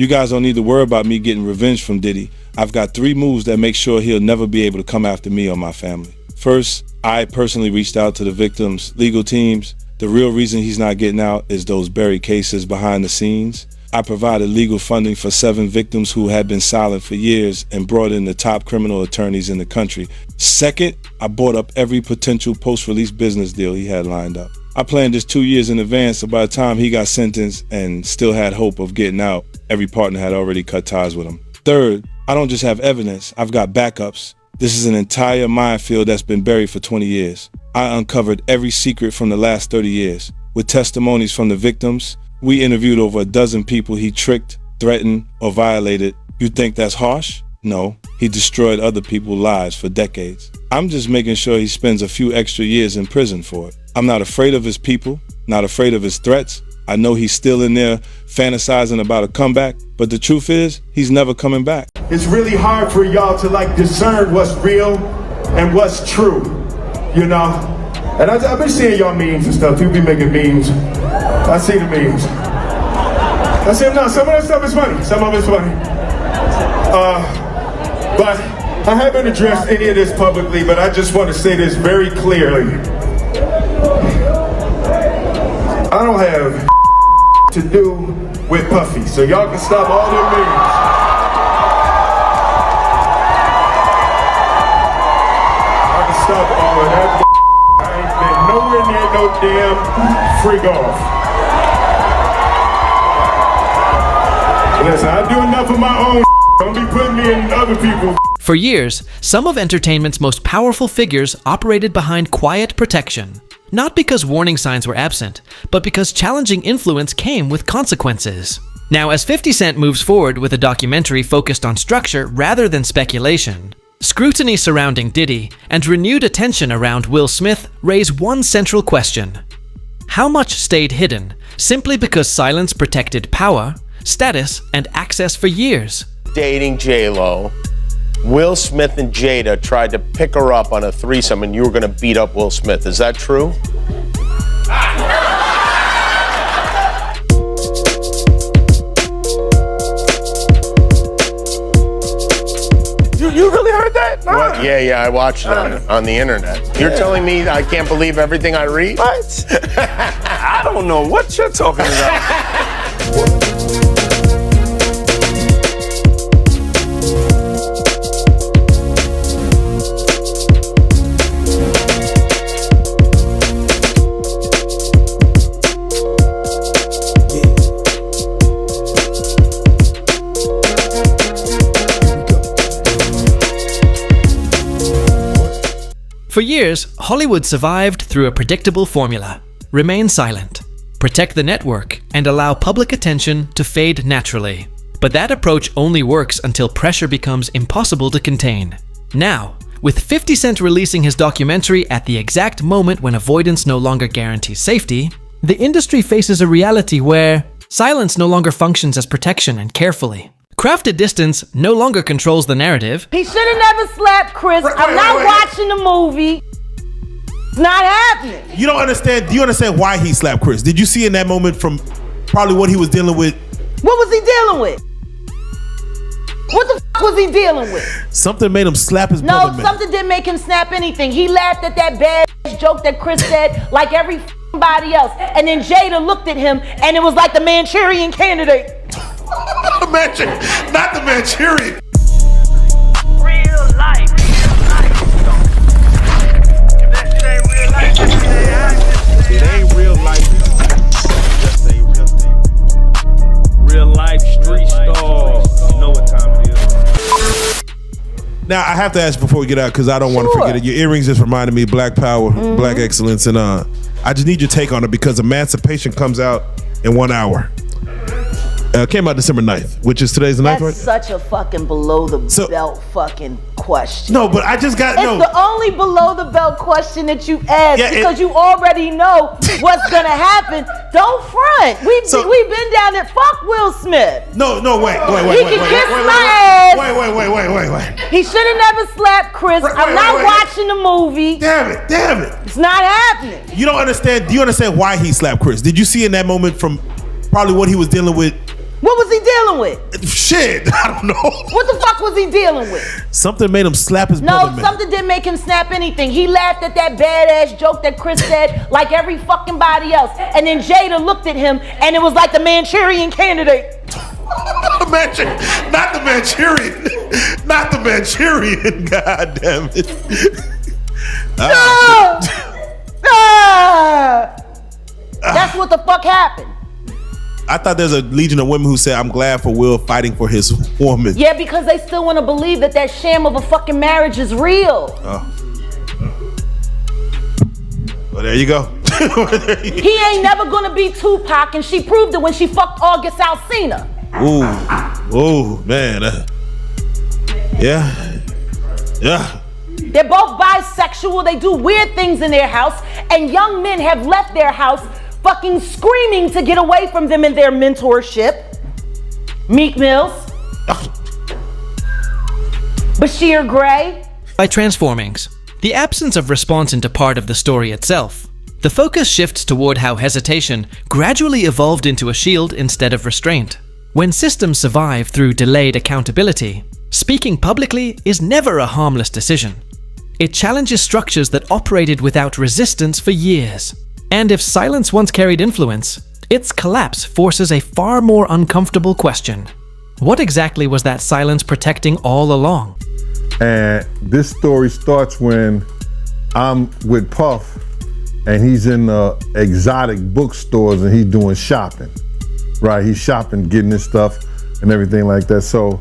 You guys don't need to worry about me getting revenge from Diddy. I've got 3 moves that make sure he'll never be able to come after me or my family. First, I personally reached out to the victims' legal teams. The real reason he's not getting out is those buried cases behind the scenes. I provided legal funding for 7 victims who had been silent for years and brought in the top criminal attorneys in the country. Second, I bought up every potential post-release business deal he had lined up. I planned this 2 years in advance, so by the time he got sentenced and still had hope of getting out, every partner had already cut ties with him. Third, I don't just have evidence, I've got backups. This is an entire minefield that's been buried for 20 years. I uncovered every secret from the last 30 years. With testimonies from the victims, we interviewed over a dozen people he tricked, threatened, or violated. You think that's harsh? No, he destroyed other people's lives for decades. I'm just making sure he spends a few extra years in prison for it. I'm not afraid of his people, not afraid of his threats. I know he's still in there fantasizing about a comeback, but the truth is, he's never coming back. It's really hard for y'all to discern what's real and what's true, you know? And I've been seeing y'all memes and stuff. People be making memes. I see the memes. I see them now. Some of that stuff is funny. Some of it's funny. But I haven't addressed any of this publicly, but I just want to say this very clearly. I don't have to do with Puffy, so y'all can stop all their memes. I can stop all of that. I ain't been nowhere near no damn freak off. Listen, I do enough of my own. Don't be putting me in other people's. For years, some of entertainment's most powerful figures operated behind quiet protection. Not because warning signs were absent, but because challenging influence came with consequences. Now, as 50 Cent moves forward with a documentary focused on structure rather than speculation, scrutiny surrounding Diddy and renewed attention around Will Smith raise one central question. How much stayed hidden simply because silence protected power, status, and access for years? Dating J-Lo, Will Smith and Jada tried to pick her up on a threesome and you were gonna beat up Will Smith. Is that true? You really heard that? Nah. What? Yeah, I watched it on the internet. You're telling me I can't believe everything I read? What? I don't know what you're talking about. For years, Hollywood survived through a predictable formula: remain silent, protect the network, and allow public attention to fade naturally. But that approach only works until pressure becomes impossible to contain. Now, with 50 Cent releasing his documentary at the exact moment when avoidance no longer guarantees safety, the industry faces a reality where silence no longer functions as protection and carefully. Crafted distance no longer controls the narrative. He should have never slapped Chris. I'm not watching the movie. It's not happening. You don't understand. Do you understand why he slapped Chris? Did you see in that moment from probably what he was dealing with? What was he dealing with? What the f was he dealing with? Something made him slap his brother, man. No, something didn't make him snap anything. He laughed at that bad joke that Chris said like everybody else. And then Jada looked at him and it was like the Manchurian Candidate. Not the Manchurian. Real life. If that shit ain't real life, It ain't real life. Just ain't real thing. Real life street stars. You know what time it is. Now I have to ask before we get out because I don't want to forget it. Your earrings just reminded me of Black Power, Black Excellence, and I just need your take on it because Emancipation comes out in 1 hour. Came out December 9th, which is today's the 9th, right? That's such a fucking below the belt fucking question. No, but I just got It's the only below the belt question that you asked because you already know what's gonna happen. Don't front. We've been down there. Fuck Will Smith. No, wait. He can kiss my ass. Wait. He should have never slapped Chris. I'm not watching the movie. Damn it. It's not happening. You don't understand. Do you understand why he slapped Chris? Did you see in that moment from probably what he was dealing with? What was he dealing with? Shit, I don't know. What the fuck was he dealing with? Something made him slap his No, brother, man. something didn't make him snap anything. He laughed at that badass joke that Chris said like every fucking body else. And then Jada looked at him and it was like the Manchurian Candidate. Not the Manchurian. Not the Manchurian. God damn it. That's what the fuck happened. I thought there's a legion of women who said, I'm glad for Will fighting for his woman. Yeah, because they still want to believe that that sham of a fucking marriage is real. Oh. Well, there you go. He ain't never gonna be Tupac, and she proved it when she fucked August Alsina. Ooh, man. Yeah. They're both bisexual, they do weird things in their house, and young men have left their house fucking screaming to get away from them in their mentorship. Meek Mills. Bashir Gray. By Transformings, the absence of response into part of the story itself, the focus shifts toward how hesitation gradually evolved into a shield instead of restraint. When systems survive through delayed accountability, speaking publicly is never a harmless decision. It challenges structures that operated without resistance for years. And if silence once carried influence, its collapse forces a far more uncomfortable question. What exactly was that silence protecting all along? And this story starts when I'm with Puff and he's in the exotic bookstores and he's doing shopping, right? He's shopping, getting his stuff and everything like that. So,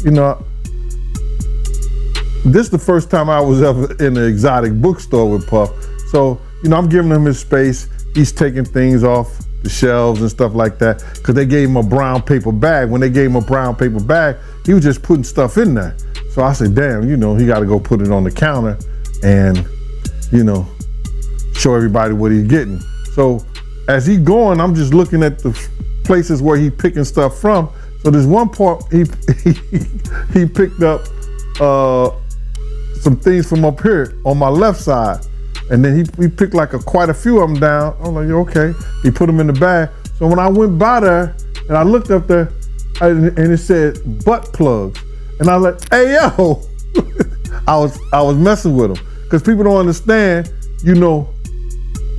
you know, this is the first time I was ever in an exotic bookstore with Puff. So, you know, I'm giving him his space. He's taking things off the shelves and stuff like that because they gave him a brown paper bag. When they gave him a brown paper bag, he was just putting stuff in there. So I said, damn, you know, he got to go put it on the counter and, you know, show everybody what he's getting. So as he going, I'm just looking at the places where he picking stuff from. So there's one part he picked up some things from up here on my left side. And then he picked like quite a few of them down. I'm like, okay. He put them in the bag. So when I went by there and I looked up there and it said butt plugs. And I was like, hey, yo. I was messing with him. Because people don't understand, you know,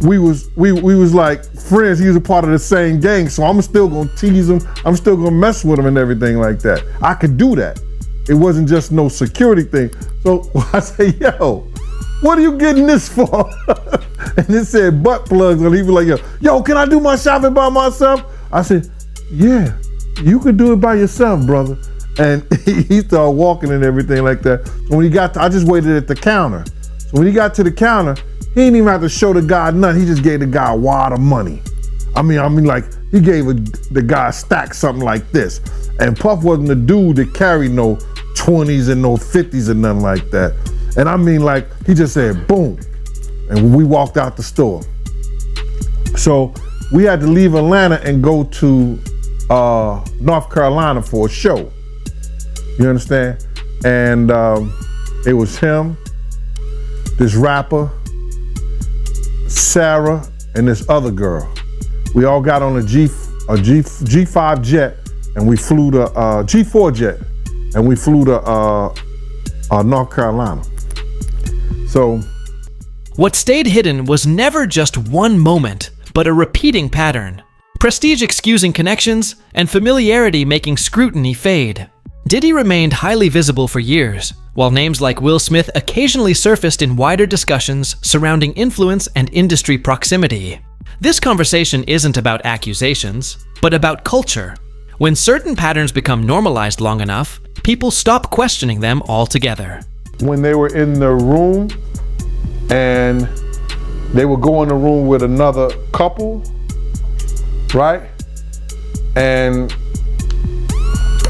we was like friends. He was a part of the same gang. So I'm still gonna tease him. I'm still gonna mess with him and everything like that. I could do that. It wasn't just no security thing. So I say, yo, what are you getting this for? And it said butt plugs, and he was like, yo, can I do my shopping by myself? I said, yeah, you could do it by yourself, brother. And he started walking and everything like that. So when he got I just waited at the counter. So when he got to the counter, he didn't even have to show the guy nothing. He just gave the guy a wad of money. I mean, like he gave the guy a stack, something like this. And Puff wasn't the dude that carried no 20s and no 50s and nothing like that. And I mean, like, he just said, boom. And we walked out the store. So we had to leave Atlanta and go to North Carolina for a show. You understand? And it was him, this rapper, Sarah, and this other girl. We all got on a G5 jet, and we flew to G4 jet, and we flew to North Carolina. So, what stayed hidden was never just one moment, but a repeating pattern. Prestige excusing connections, and familiarity making scrutiny fade. Diddy remained highly visible for years, while names like Will Smith occasionally surfaced in wider discussions surrounding influence and industry proximity. This conversation isn't about accusations, but about culture. When certain patterns become normalized long enough, people stop questioning them altogether. When they were in the room and they would go in the room with another couple, right? And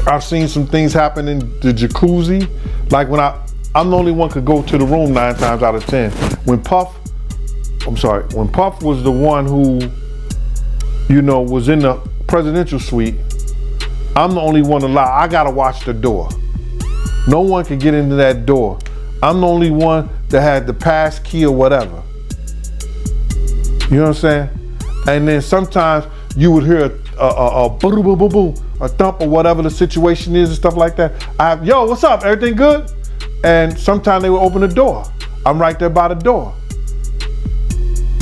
I've seen some things happen in the jacuzzi. Like when I'm the only one could go to the room 9 times out of 10. When Puff was the one who, you know, was in the presidential suite, I'm the only one allowed. I gotta watch the door. No one can get into that door. I'm the only one that had the pass key or whatever. You know what I'm saying? And then sometimes you would hear boom, boom, boom, boom, a thump or whatever the situation is and stuff like that. I have, yo, what's up? Everything good? And sometimes they will open the door. I'm right there by the door.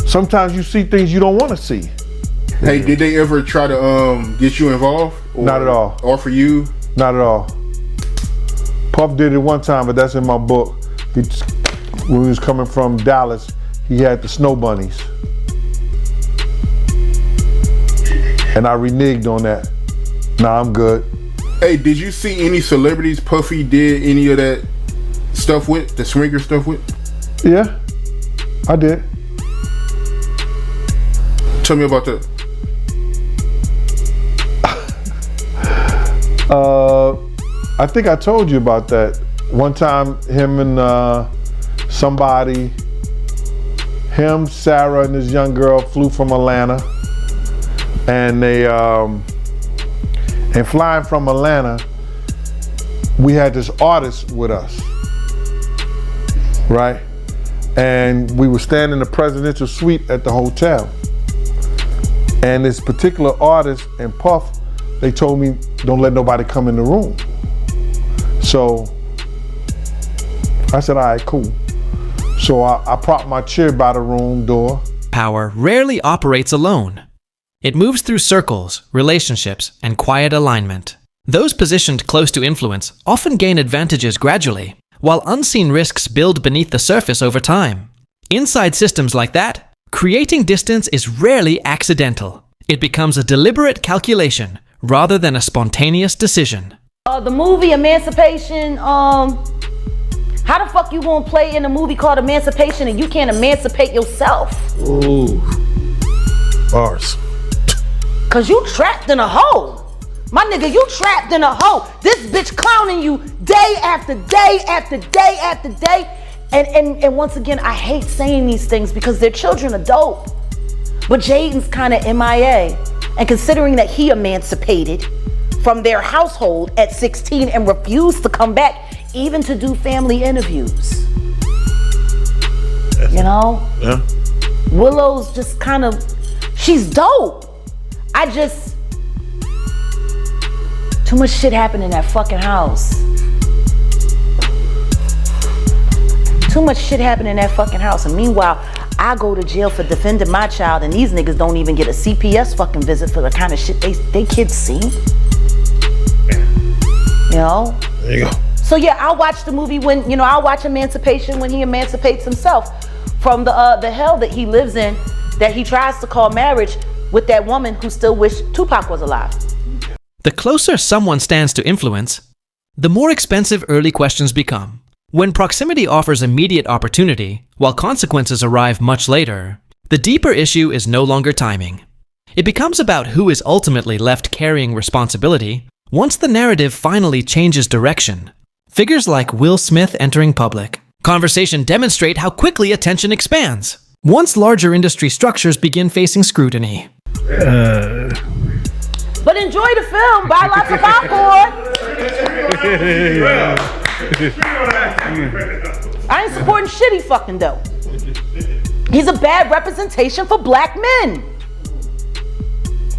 Sometimes you see things you don't want to see. Hey, did they ever try to get you involved? Or Not at all. Offer you? Not at all. Puff did it one time, but that's in my book. When he was coming from Dallas, he had the snow bunnies. And I reneged on that. Nah, I'm good. Hey, did you see any celebrities Puffy did any of that stuff with? The swinger stuff with? Yeah, I did. Tell me about that. I think I told you about that. One time, him and somebody, him, Sarah, and this young girl flew from Atlanta. And they, and flying from Atlanta, we had this artist with us, right? And we were staying in the presidential suite at the hotel. And this particular artist and Puff, they told me, don't let nobody come in the room. So I said, all right, cool. So I propped my chair by the room door. Power rarely operates alone. It moves through circles, relationships, and quiet alignment. Those positioned close to influence often gain advantages gradually, while unseen risks build beneath the surface over time. Inside systems like that, creating distance is rarely accidental. It becomes a deliberate calculation rather than a spontaneous decision. The movie Emancipation, how the fuck you gonna play in a movie called Emancipation and you can't emancipate yourself? Ooh. Bars. Cause you trapped in a hole. My nigga, you trapped in a hole. This bitch clowning you day after day after day after day. And once again, I hate saying these things because their children are dope. But Jaden's kind of MIA. And considering that he emancipated from their household at 16 and refused to come back even to do family interviews. You know? Yeah. Willow's just kind of, she's dope. Too much shit happened in that fucking house. Too much shit happened in that fucking house. And meanwhile, I go to jail for defending my child and these niggas don't even get a CPS fucking visit for the kind of shit they kids see. You know? There you go. So yeah, I'll watch the movie when, you know, I'll watch Emancipation when he emancipates himself from the hell that he lives in, that he tries to call marriage with that woman who still wished Tupac was alive. The closer someone stands to influence, the more expensive early questions become. When proximity offers immediate opportunity, while consequences arrive much later, the deeper issue is no longer timing. It becomes about who is ultimately left carrying responsibility once the narrative finally changes direction. Figures like Will Smith entering public conversation demonstrate how quickly attention expands once larger industry structures begin facing scrutiny. But enjoy the film, buy lots of popcorn. I ain't supporting shit he fucking do. He's a bad representation for black men.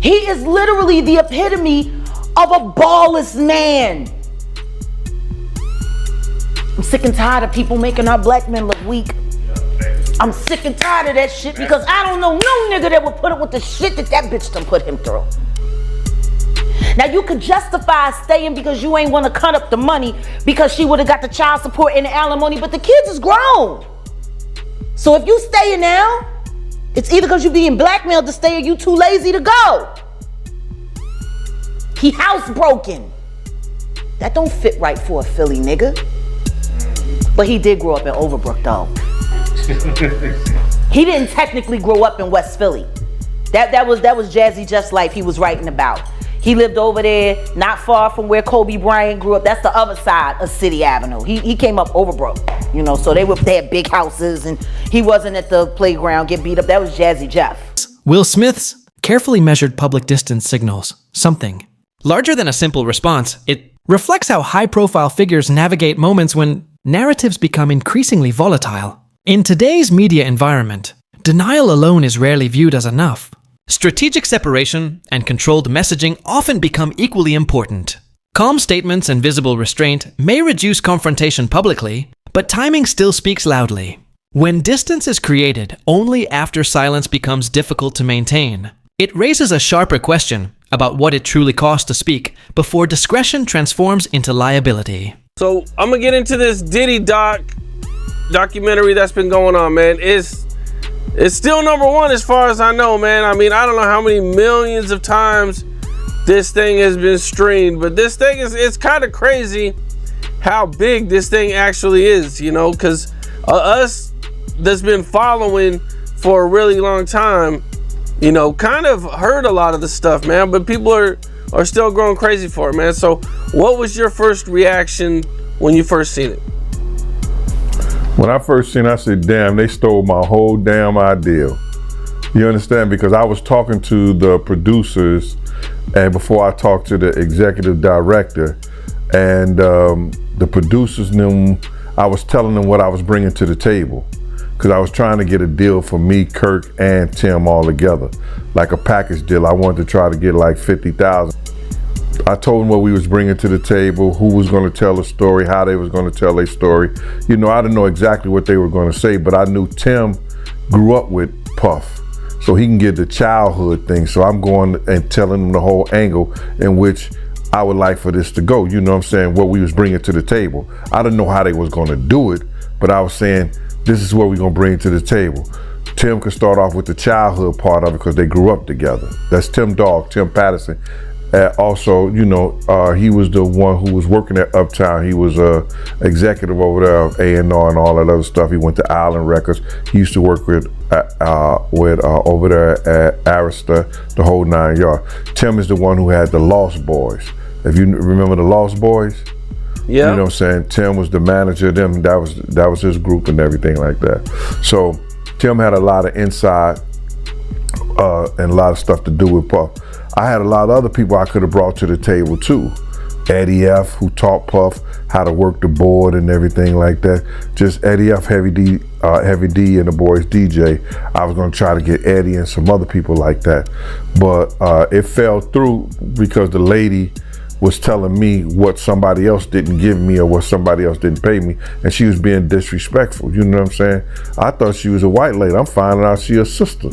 He is literally the epitome of a ballless man. I'm sick and tired of people making our black men look weak. I'm sick and tired of that shit because I don't know no nigga that would put up with the shit that bitch done put him through. Now you could justify staying because you ain't want to cut up the money because she would have got the child support and the alimony, but the kids is grown. So if you staying now, it's either because you being blackmailed to stay or you too lazy to go. He housebroken. That don't fit right for a Philly nigga. But he did grow up in Overbrook though. He didn't technically grow up in West Philly. That was Jazzy Just Life he was writing about. He lived over there, not far from where Kobe Bryant grew up. That's the other side of City Avenue. He came up Overbrook, you know, so they had big houses and he wasn't at the playground get beat up. That was Jazzy Jeff. Will Smith's carefully measured public distance signals something. Larger than a simple response, it reflects how high-profile figures navigate moments when narratives become increasingly volatile. In today's media environment, denial alone is rarely viewed as enough. Strategic separation and controlled messaging often become equally important. Calm statements and visible restraint may reduce confrontation publicly, but timing still speaks loudly. When distance is created only after silence becomes difficult to maintain, it raises a sharper question about what it truly costs to speak before discretion transforms into liability. So I'm gonna get into this Diddy documentary that's been going on, man. It's still number one as far as I know, man. I mean, I don't know how many millions of times this thing has been streamed, but this thing it's kind of crazy how big this thing actually is, you know, because us that's been following for a really long time, you know, kind of heard a lot of the stuff, man, but people are still going crazy for it, man. So what was your first reaction when you first seen it? When I first seen it, I said, damn, they stole my whole damn idea. You understand? Because I was talking to the producers, and before I talked to the executive director, and the producers knew, I was telling them what I was bringing to the table. Because I was trying to get a deal for me, Kirk, and Tim all together. Like a package deal. I wanted to try to get like 50,000. I told them what we was bringing to the table, who was going to tell the story, how they was going to tell their story. You know, I didn't know exactly what they were going to say, but I knew Tim grew up with Puff, so he can get the childhood thing. So I'm going and telling them the whole angle in which I would like for this to go. You know what I'm saying? What we was bringing to the table. I didn't know how they was going to do it, but I was saying, this is what we're going to bring to the table. Tim could start off with the childhood part of it because they grew up together. That's Tim Dog, Tim Patterson. Also, you know, he was the one who was working at Uptown. He was executive over there of A&R and all that other stuff. He went to Island Records. He used to work with over there at Arista, the whole 9 yards. Tim is the one who had the Lost Boys. If you remember the Lost Boys, yeah, you know what I'm saying. Tim was the manager of them. That was his group and everything like that. So Tim had a lot of inside and a lot of stuff to do with Puff. I had a lot of other people I could have brought to the table too. Eddie F, who taught Puff how to work the board and everything like that. Just Eddie F, Heavy D, and the boys DJ. I was gonna try to get Eddie and some other people like that, but it fell through because the lady was telling me what somebody else didn't give me or what somebody else didn't pay me, and she was being disrespectful. You know what I'm saying? I thought she was a white lady. I'm finding out she's a sister.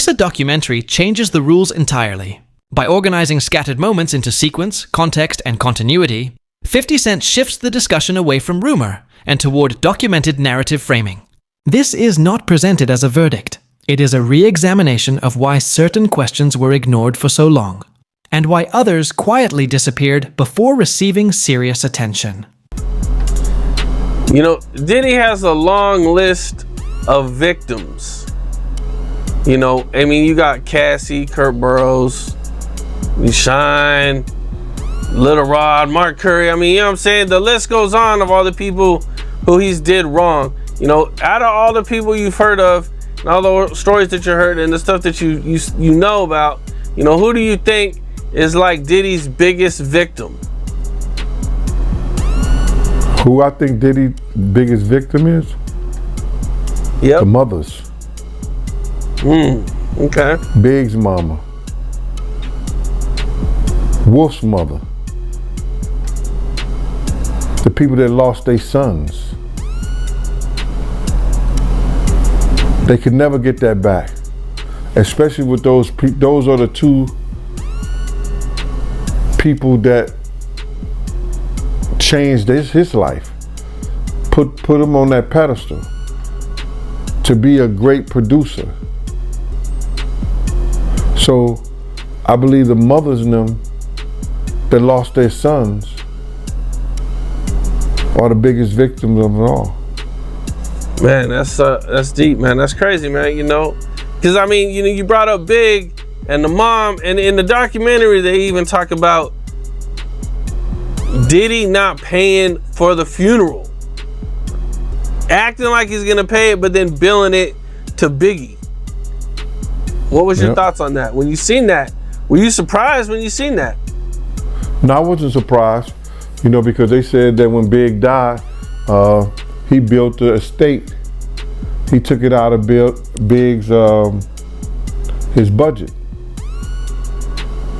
A documentary changes the rules entirely. By organizing scattered moments into sequence, context, and continuity, 50 Cent shifts the discussion away from rumor and toward documented narrative framing. This is not presented as a verdict. It is a re-examination of why certain questions were ignored for so long, and why others quietly disappeared before receiving serious attention. You know, Diddy has a long list of victims. You know, I mean, you got Cassie, Kurt Burrows, Shine, Little Rod, Mark Curry. I mean, you know what I'm saying? The list goes on of all the people who he's did wrong. You know, out of all the people you've heard of, and all the stories that you heard and the stuff that you know about, you know, who do you think is like Diddy's biggest victim? Who I think Diddy's biggest victim is? Yep. The mothers. Okay. Big's mama. Wolf's mother. The people that lost their sons. They could never get that back. Especially with those are the two people that changed his life. Put him on that pedestal to be a great producer. So I believe the mothers in them that lost their sons are the biggest victims of it all. Man, that's deep, man. That's crazy, man. You know, because I mean, you know, you brought up Big and the mom, and in the documentary they even talk about Diddy not paying for the funeral, acting like he's gonna pay it, but then billing it to Biggie. What was your thoughts on that? When you seen that, were you surprised when you seen that? No, I wasn't surprised, you know, because they said that when Big died, he built the estate. He took it out of Big's his budget.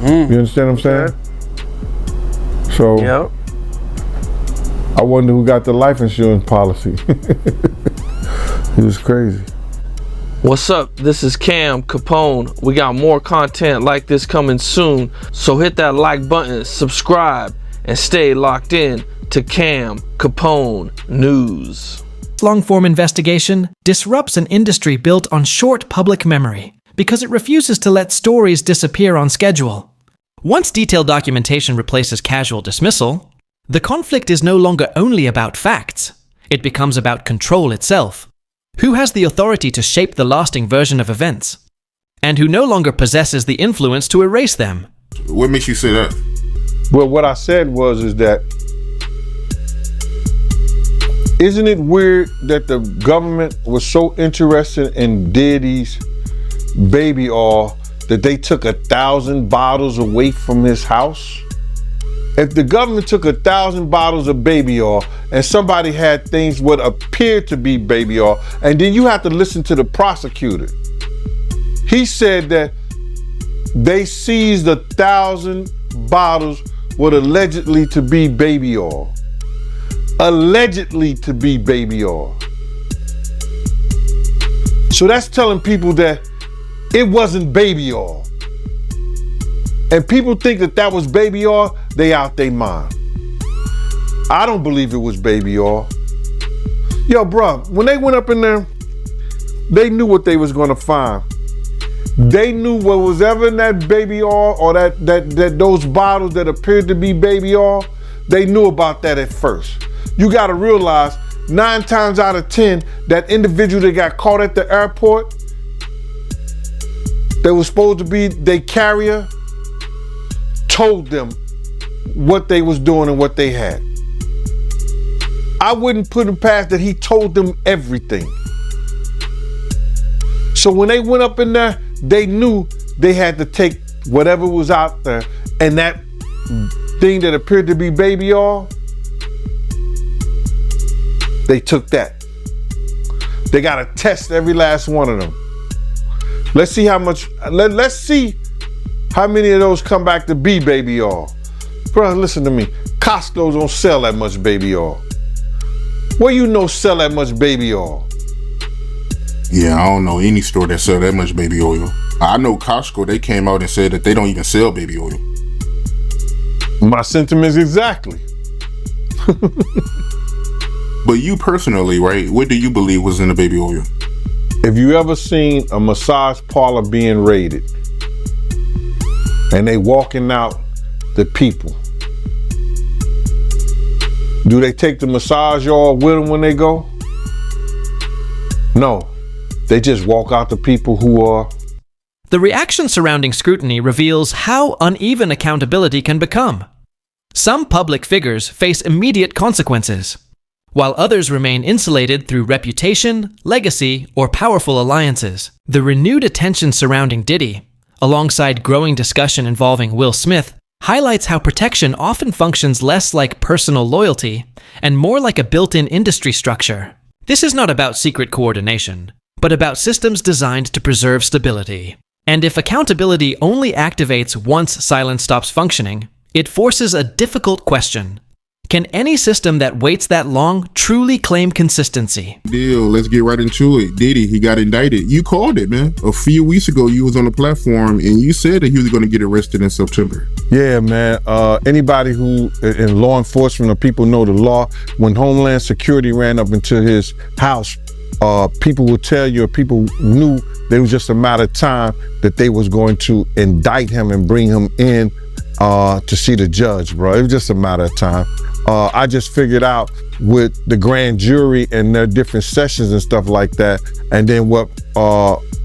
You understand what I'm saying? So Yep. I wonder who got the life insurance policy. It was crazy. What's up? This is Cam Capone. We got more content like this coming soon, so hit that like button, subscribe, and stay locked in to Cam Capone News. Long-form investigation disrupts an industry built on short public memory because it refuses to let stories disappear on schedule. Once detailed documentation replaces casual dismissal, the conflict is no longer only about facts. It becomes about control itself. Who has the authority to shape the lasting version of events? And who no longer possesses the influence to erase them? What makes you say that? Well, what I said is that isn't it weird that the government was so interested in Diddy's baby oil that they took 1,000 bottles away from his house? If the government took 1,000 bottles of baby oil and somebody had things what appeared to be baby oil, and then you have to listen to the prosecutor. He said that they seized 1,000 bottles what allegedly to be baby oil. Allegedly to be baby oil. So that's telling people that it wasn't baby oil. And people think that was baby oil, they out their mind. I don't believe it was baby oil. Yo, bro, when they went up in there, they knew what they was gonna find. They knew what was ever in that baby oil or that those bottles that appeared to be baby oil, they knew about that at first. You gotta realize 9 times out of 10, that individual that got caught at the airport, that was supposed to be their carrier, told them what they was doing and what they had. I wouldn't put him past that he told them everything. So when they went up in there, they knew they had to take whatever was out there, and that thing that appeared to be baby oil, they took that. They gotta test every last one of them. Let's see how much, let's see how many of those come back to be baby oil. Bro, listen to me. Costco don't sell that much baby oil. Where you know sell that much baby oil? Yeah, I don't know any store that sell that much baby oil. I know Costco, they came out and said that they don't even sell baby oil. My sentiments exactly. But you personally, right, what do you believe was in the baby oil? If you ever seen a massage parlor being raided and they walking out the people, do they take the massage oil with them when they go? No, they just walk out the people who are. The reaction surrounding scrutiny reveals how uneven accountability can become. Some public figures face immediate consequences, while others remain insulated through reputation, legacy, or powerful alliances. The renewed attention surrounding Diddy, alongside growing discussion involving Will Smith, highlights how protection often functions less like personal loyalty and more like a built-in industry structure. This is not about secret coordination, but about systems designed to preserve stability. And if accountability only activates once silence stops functioning, it forces a difficult question. Can any system that waits that long truly claim consistency? Deal, let's get right into it. Diddy, he got indicted. You called it, man. A few weeks ago, you was on the platform and you said that he was going to get arrested in September. Yeah, man. Anybody who in law enforcement or people know the law, when Homeland Security ran up into his house, people will tell you, or people knew it was just a matter of time that they was going to indict him and bring him in to see the judge, bro. It was just a matter of time. I just figured out with the grand jury and their different sessions and stuff like that, and then what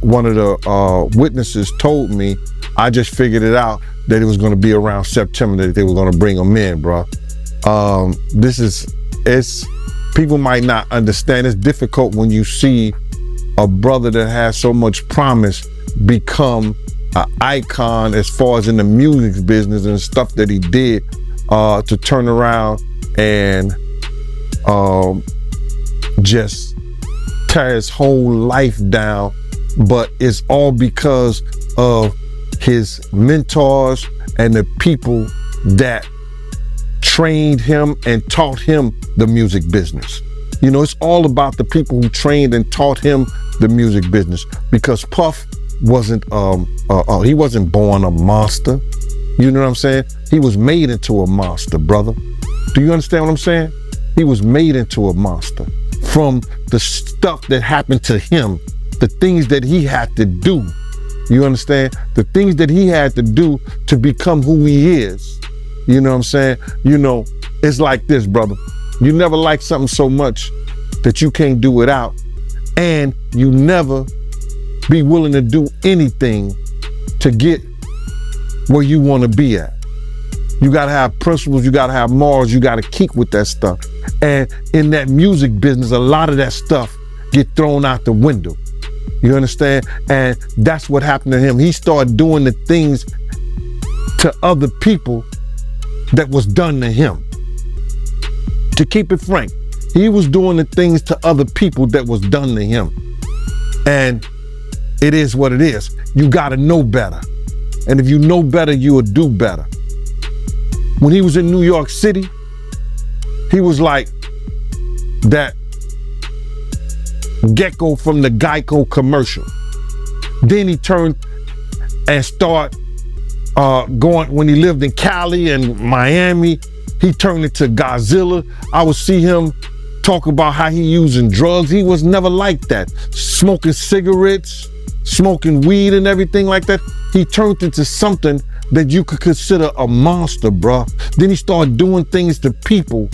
one of the witnesses told me, I just figured it out that it was going to be around September that they were going to bring him in, bro. People might not understand. It's difficult when you see a brother that has so much promise become an icon as far as in the music business and stuff that he did, to turn around and just tear his whole life down. But it's all because of his mentors and the people that trained him and taught him the music business. You know, it's all about the people who trained and taught him the music business, because Puff wasn't he wasn't born a monster. You know what I'm saying? He was made into a monster, brother. Do you understand what I'm saying? He was made into a monster from the stuff that happened to him, the things that he had to do. You understand? The things that he had to do to become who he is. You know what I'm saying? You know, it's like this, brother. You never like something so much that you can't do without, and you never be willing to do anything to get where you want to be at. You gotta have principles, you gotta have morals, you gotta keep with that stuff. And in that music business, a lot of that stuff get thrown out the window. You understand? And that's what happened to him. He started doing the things to other people that was done to him. To keep it frank, he was doing the things to other people that was done to him. And it is what it is. You gotta know better. And if you know better, you will do better. When he was in New York City, he was like that gecko from the Geico commercial. Then he turned and started going, when he lived in Cali and Miami, he turned into Godzilla. I would see him talk about how he using drugs. He was never like that. Smoking cigarettes, smoking weed and everything like that. He turned into something that you could consider a monster, bruh. Then he started doing things to people.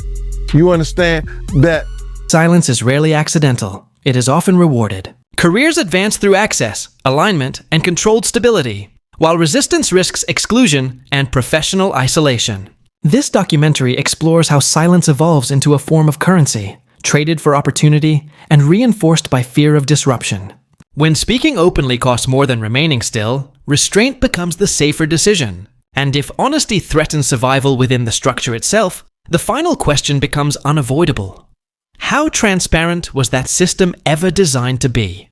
You understand that? Silence is rarely accidental. It is often rewarded. Careers advance through access, alignment, and controlled stability, while resistance risks exclusion and professional isolation. This documentary explores how silence evolves into a form of currency, traded for opportunity and reinforced by fear of disruption. When speaking openly costs more than remaining still, restraint becomes the safer decision. And if honesty threatens survival within the structure itself, the final question becomes unavoidable. How transparent was that system ever designed to be?